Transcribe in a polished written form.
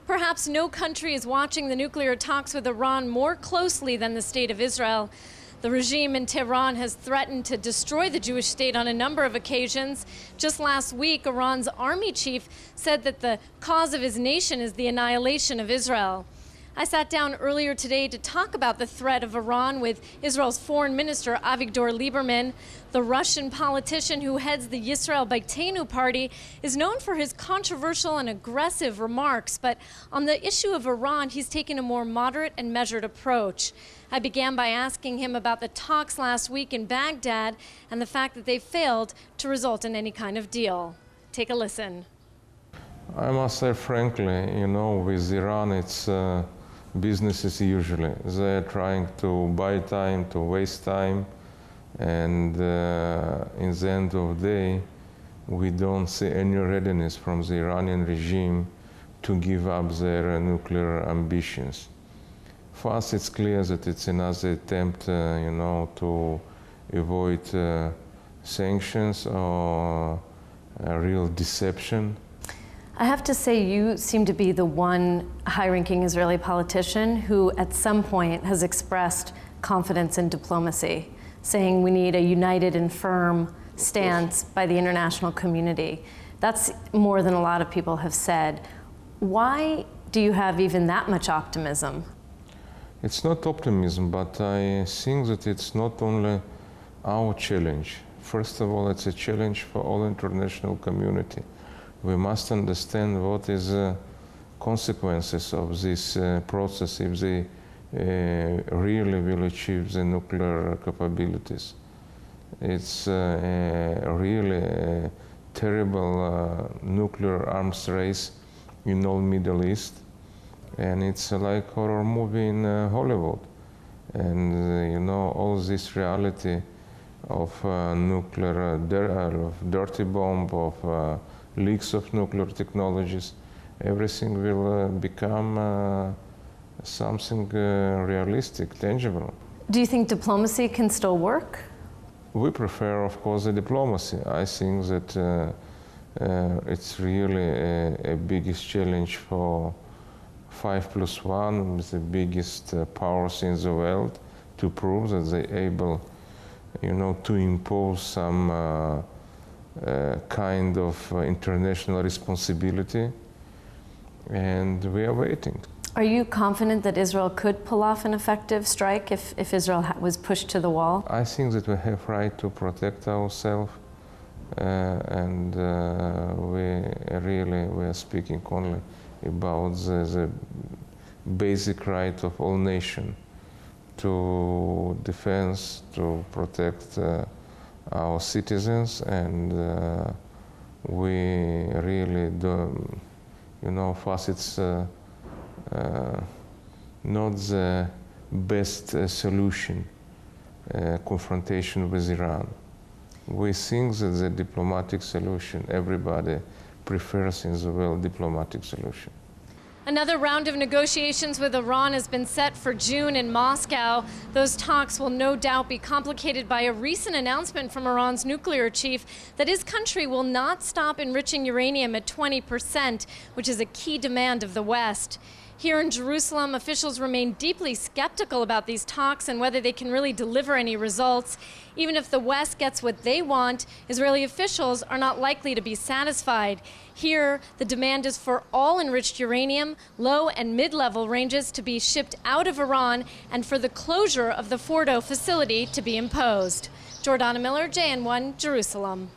Perhaps no country is watching the nuclear talks with Iran more closely than the state of Israel. The regime in Tehran has threatened to destroy the Jewish state on a number of occasions. Just last week, Iran's army chief said that the cause of his nation is the annihilation of Israel. I sat down earlier today to talk about the threat of Iran with Israel's foreign minister, Avigdor Lieberman. The Russian politician who heads the Yisrael Beitenu party is known for his controversial and aggressive remarks, but on the issue of Iran, he's taken a more moderate and measured approach. I began by asking him about the talks last week in Baghdad and the fact that they failed to result in any kind of deal. Take a listen. I must say frankly, with Iran it's business as usual. They're trying to buy time, to waste time, and in the end of the day, we don't see any readiness from the Iranian regime to give up their nuclear ambitions. For us, it's clear that it's another attempt, to avoid sanctions or a real deception. I have to say, you seem to be the one high-ranking Israeli politician who at some point has expressed confidence in diplomacy, saying we need a united and firm stance by the international community. That's more than a lot of people have said. Why do you have even that much optimism? It's not optimism, but I think that it's not only our challenge. First of all, it's a challenge for all international community. We must understand what is the consequences of this process if they really will achieve the nuclear capabilities. It's really a terrible nuclear arms race in all Middle East, and it's like horror movie in Hollywood. And all this reality of nuclear, of dirty bomb, of leaks of nuclear technologies, everything will become something realistic, tangible. Do you think diplomacy can still work? We prefer, of course, the diplomacy. I think that it's really a biggest challenge for 5+1, with the biggest powers in the world, to prove that they're able, to impose some kind of international responsibility, and we are waiting. Are you confident that Israel could pull off an effective strike if Israel was pushed to the wall? I think that we have right to protect ourselves, and we are speaking only about the basic right of all nations to defense, to protect our citizens, and we really do, for us it's not the best solution, confrontation with Iran. We think that the diplomatic solution, everybody prefers in the world diplomatic solution. Another round of negotiations with Iran has been set for June in Moscow. Those talks will no doubt be complicated by a recent announcement from Iran's nuclear chief that his country will not stop enriching uranium at 20%, which is a key demand of the West. Here in Jerusalem, officials remain deeply skeptical about these talks and whether they can really deliver any results. Even if the West gets what they want, Israeli officials are not likely to be satisfied. Here, the demand is for all enriched uranium, low and mid-level ranges, to be shipped out of Iran and for the closure of the Fordo facility to be imposed. Jordana Miller, JN1, Jerusalem.